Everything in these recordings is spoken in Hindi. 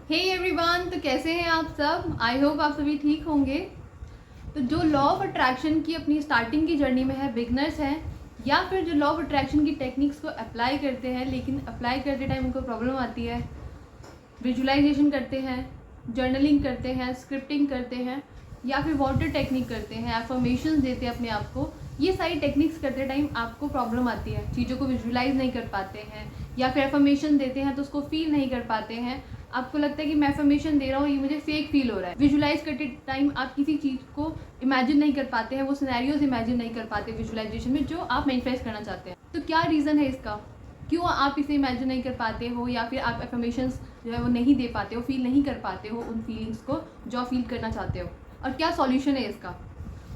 हे एवरीवन, तो कैसे हैं आप सब। आई होप आप सभी ठीक होंगे। तो जो लॉ ऑफ अट्रैक्शन की अपनी स्टार्टिंग की जर्नी में है, बिगनर्स हैं या फिर जो लॉ ऑफ अट्रैक्शन की टेक्निक्स को अप्लाई करते हैं लेकिन अप्लाई करते टाइम उनको प्रॉब्लम आती है, विजुअलाइजेशन करते हैं, जर्नलिंग करते हैं, स्क्रिप्टिंग करते हैं या फिर वाटर टेक्निक करते हैं, एफर्मेशंस देते हैं अपने आप को, ये सारी टेक्निक्स करते टाइम आपको प्रॉब्लम आती है। चीज़ों को विजुअलाइज नहीं कर पाते हैं या फिर एफर्मेशन देते हैं तो उसको फील नहीं कर पाते हैं। आपको लगता है कि मैं एफर्मेशन दे रहा हूँ, ये मुझे फेक फील हो रहा है। विजुअलाइज करते टाइम आप किसी चीज़ को इमेजिन नहीं कर पाते हैं, वो सिनेरियोज इमेजिन नहीं कर पाते विजुअलाइजेशन में जो आप मैनिफेस्ट करना चाहते हैं। तो क्या रीज़न है इसका, क्यों आप इसे इमेजिन नहीं कर पाते हो या फिर आप एफर्मेशंस जो है वो नहीं दे पाते हो, फील नहीं कर पाते हो उन फीलिंग्स को जो फील करना चाहते हो, और क्या सॉल्यूशन है इसका,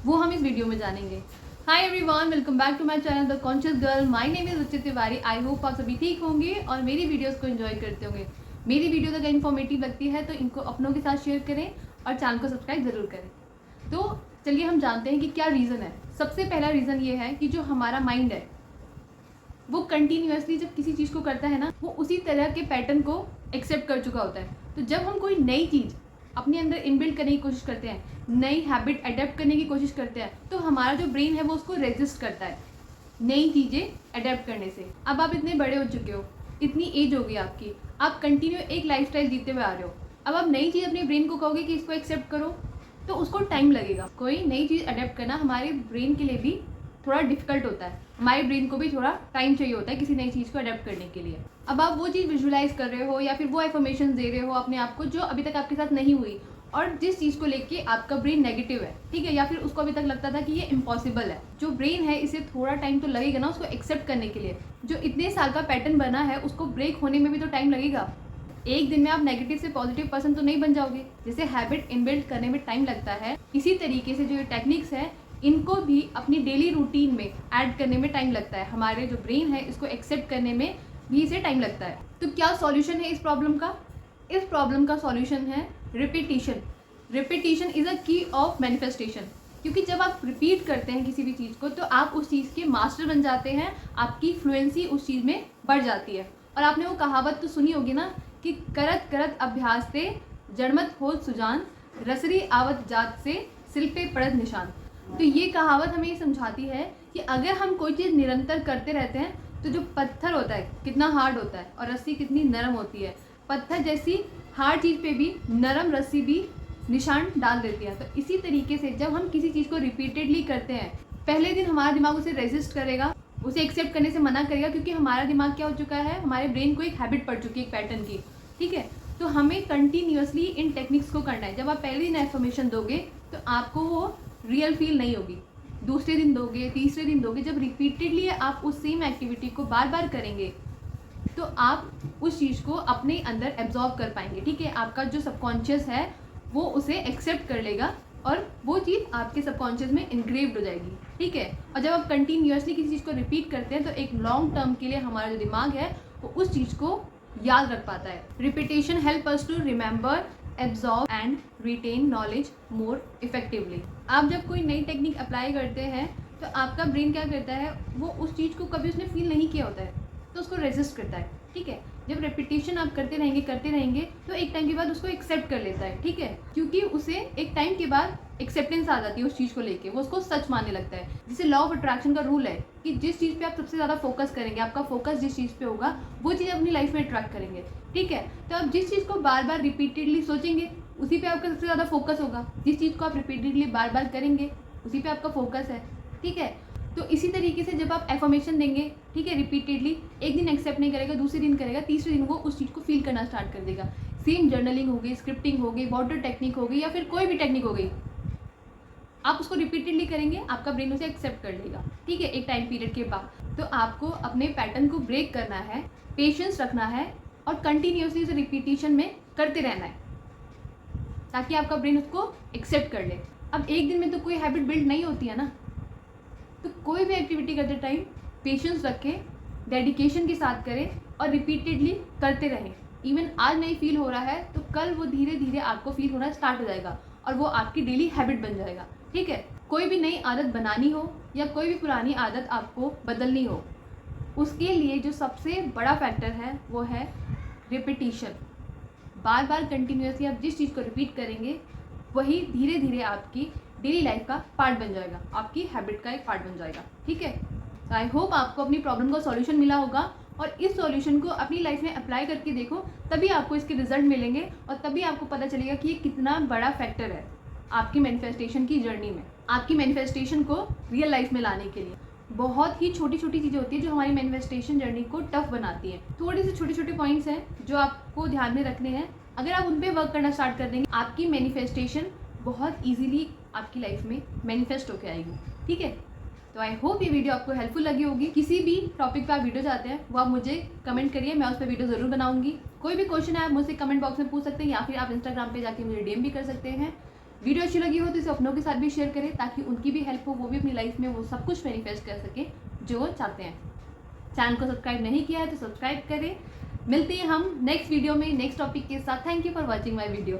वो हम इस वीडियो में जानेंगे। Hi everyone, welcome back to my channel the conscious girl. My name is Ruchi Tiwari. I hope आप सभी ठीक होंगे और मेरी वीडियोस को एंजॉय करते होंगे। मेरी वीडियो अगर इन्फॉर्मेटिव लगती है तो इनको अपनों के साथ शेयर करें और चैनल को सब्सक्राइब ज़रूर करें। तो चलिए हम जानते हैं कि क्या रीज़न है। सबसे पहला रीज़न ये है कि जो हमारा माइंड है वो कंटिन्यूसली जब किसी चीज़ को करता है ना, वो उसी तरह के पैटर्न को एक्सेप्ट कर चुका होता है। तो जब हम कोई नई चीज़ अपने अंदर इनबिल्ड करने की कोशिश करते हैं, नई हैबिट अडेप्ट करने की कोशिश करते हैं, तो हमारा जो ब्रेन है वो उसको रेजिस्ट करता है नई चीज़ें अडेप्ट करने से। अब आप इतने बड़े हो चुके हो, इतनी एज हो गई आपकी, आप कंटिन्यू एक लाइफस्टाइल जीते हुए आ रहे हो। अब आप नई चीज़ अपने ब्रेन को कहोगे कि इसको एक्सेप्ट करो, तो उसको टाइम लगेगा। कोई नई चीज़ अडेप्ट करना हमारे ब्रेन के लिए भी थोड़ा डिफिकल्ट होता है, हमारे ब्रेन को भी थोड़ा टाइम चाहिए होता है किसी नई चीज़ को अडेप्ट करने के लिए। अब आप वो चीज़ विजुअलाइज कर रहे हो या फिर वो एफर्मेशन दे रहे हो अपने आप को जो अभी तक आपके साथ नहीं हुई, और जिस चीज़ को लेके आपका ब्रेन नेगेटिव है, ठीक है, या फिर उसको अभी तक लगता था कि ये इम्पॉसिबल है। जो ब्रेन है इसे थोड़ा टाइम तो लगेगा ना उसको एक्सेप्ट करने के लिए। जो इतने साल का पैटर्न बना है उसको ब्रेक होने में भी तो टाइम लगेगा। एक दिन में आप नेगेटिव से पॉजिटिव पर्सन तो नहीं बन जाओगे। जैसे हैबिट इनबिल्ड करने में टाइम लगता है, इसी तरीके से जो ये टेक्निक्स है इनको भी अपनी डेली रूटीन में ऐड करने में टाइम लगता है। हमारे जो ब्रेन है इसको एक्सेप्ट करने में भी इसे टाइम लगता है। तो क्या सॉल्यूशन है इस प्रॉब्लम का? इस प्रॉब्लम का सॉल्यूशन है रिपीटिशन। रिपीटिशन इज़ अ की ऑफ मैनिफेस्टेशन। क्योंकि जब आप रिपीट करते हैं किसी भी चीज़ को तो आप उस चीज़ के मास्टर बन जाते हैं, आपकी फ्लुएंसी उस चीज़ में बढ़ जाती है। और आपने वो कहावत तो सुनी होगी ना कि करत करत अभ्यास से जड़मत हो सुजान, रसरी आवत जात से सिल पे पड़त निशान। तो ये कहावत हमें ये समझाती है कि अगर हम कोई चीज़ निरंतर करते रहते हैं तो जो पत्थर होता है कितना हार्ड होता है और रस्सी कितनी नरम होती है। पत्थर जैसी हार्ड चीज़ पे भी नरम रस्सी भी निशान डाल देती है। तो इसी तरीके से जब हम किसी चीज़ को रिपीटेडली करते हैं, पहले दिन हमारा दिमाग उसे रेजिस्ट करेगा, उसे एक्सेप्ट करने से मना करेगा, क्योंकि हमारा दिमाग क्या हो चुका है, हमारे ब्रेन को एक हैबिट पड़ चुकी है एक पैटर्न की, ठीक है। तो हमें कंटिन्यूसली इन टेक्निक्स को करना है। जब आप पहले दिन एफर्मेशन दोगे तो आपको वो रियल फील नहीं होगी। दूसरे दिन दोगे, तीसरे दिन दोगे, जब रिपीटेडली आप उस सेम एक्टिविटी को बार बार करेंगे तो आप उस चीज़ को अपने अंदर एब्जॉर्ब कर पाएंगे, ठीक है। आपका जो सबकॉन्शियस है वो उसे एक्सेप्ट कर लेगा और वो चीज़ आपके सबकॉन्शियस में इनग्रेव्ड हो जाएगी, ठीक है। और जब आप कंटिन्यूसली किसी चीज़ को रिपीट करते हैं तो एक लॉन्ग टर्म के लिए हमारा जो दिमाग है वो उस चीज़ को याद रख पाता है। Repetition help us to remember, absorb and retain knowledge more effectively. आप जब कोई नई टेक्निक अप्लाई करते हैं तो आपका ब्रेन क्या करता है, वो उस चीज़ को कभी उसने फील नहीं किया होता है तो उसको रेजिस्ट करता है, ठीक है। जब रेपिटेशन आप करते रहेंगे तो एक टाइम के बाद उसको एक्सेप्ट कर लेता है, ठीक है, क्योंकि उसे एक टाइम के बाद एक्सेप्टेंस आ जाती है उस चीज़ को लेके, वो उसको सच मानने लगता है। जैसे लॉ ऑफ अट्रैक्शन का रूल है कि जिस चीज़ पे आप सबसे ज़्यादा फोकस करेंगे, आपका फोकस जिस चीज़ पे होगा वो चीज़ अपनी लाइफ में अट्रैक्ट करेंगे, ठीक है। तो आप जिस चीज़ को बार बार रिपीटेडली सोचेंगे उसी पे आपका सबसे ज़्यादा फोकस होगा। जिस चीज़ को आप रिपीटेडली बार बार करेंगे उसी पे आपका फोकस है, ठीक है। तो इसी तरीके से जब आप एफर्मेशन देंगे, ठीक है, रिपीटेडली, एक दिन एक्सेप्ट नहीं करेगा, दूसरे दिन करेगा, तीसरे दिन वो उस चीज़ को फील करना स्टार्ट कर देगा। सेम जर्नलिंग हो गई, स्क्रिप्टिंग हो गई, वाटर टेक्निक हो गई या फिर कोई भी टेक्निक हो गई, आप उसको रिपीटेडली करेंगे, आपका ब्रेन उसे एक्सेप्ट कर लेगा, ठीक है, एक टाइम पीरियड के बाद। तो आपको अपने पैटर्न को ब्रेक करना है, पेशेंस रखना है और कंटिन्यूसली उसे रिपीटिशन में करते रहना है ताकि आपका ब्रेन उसको एक्सेप्ट कर ले। अब एक दिन में तो कोई हैबिट बिल्ड नहीं होती है ना, तो कोई भी एक्टिविटी करते टाइम पेशेंस रखें, डेडिकेशन के साथ करें और रिपीटेडली करते रहें। इवन आज नहीं फील हो रहा है तो कल वो धीरे धीरे आपको फील होना स्टार्ट हो जाएगा और वो आपकी डेली हैबिट बन जाएगा, ठीक है। कोई भी नई आदत बनानी हो या कोई भी पुरानी आदत आपको बदलनी हो, उसके लिए जो सबसे बड़ा फैक्टर है वो है रिपीटिशन। बार बार कंटिन्यूसली आप जिस चीज़ को रिपीट करेंगे वही धीरे धीरे आपकी डेली लाइफ का पार्ट बन जाएगा, आपकी हैबिट का एक पार्ट बन जाएगा। ठीक है, तो आई होप आपको अपनी प्रॉब्लम का सॉल्यूशन मिला होगा और इस सॉल्यूशन को अपनी लाइफ में अप्लाई करके देखो, तभी आपको इसके रिजल्ट मिलेंगे और तभी आपको पता चलेगा कि ये कितना बड़ा फैक्टर है आपकी मैनिफेस्टेशन की जर्नी में, आपकी मैनिफेस्टेशन को रियल लाइफ में लाने के लिए। बहुत ही छोटी छोटी चीज़ें होती है जो हमारी मैनिफेस्टेशन जर्नी को टफ बनाती है। थोड़े से छोटे छोटे पॉइंट्स हैं जो आपको ध्यान में रखने हैं। अगर आप उन पर वर्क करना स्टार्ट कर देंगे, आपकी मैनिफेस्टेशन बहुत ईजिली आपकी लाइफ में मैनिफेस्ट होकर आएगी। ठीक है, तो आई होप ये वीडियो आपको हेल्पफुल लगी होगी। किसी भी टॉपिक पे आप वीडियो चाहते हैं वो आप मुझे कमेंट करिए, मैं उस पर वीडियो ज़रूर बनाऊंगी। कोई भी क्वेश्चन है आप मुझसे कमेंट बॉक्स में पूछ सकते हैं या फिर आप इंस्टाग्राम पे जाके मुझे डीएम भी कर सकते हैं। वीडियो अच्छी लगी हो तो इसे अपनों के साथ भी शेयर करें ताकि उनकी भी हेल्प हो, वो भी अपनी लाइफ में वो सब कुछ मैनिफेस्ट कर सके जो वो चाहते हैं। चैनल को सब्सक्राइब नहीं किया है तो सब्सक्राइब करें। मिलते हैं हम नेक्स्ट वीडियो में नेक्स्ट टॉपिक के साथ। Thank you for watching my video.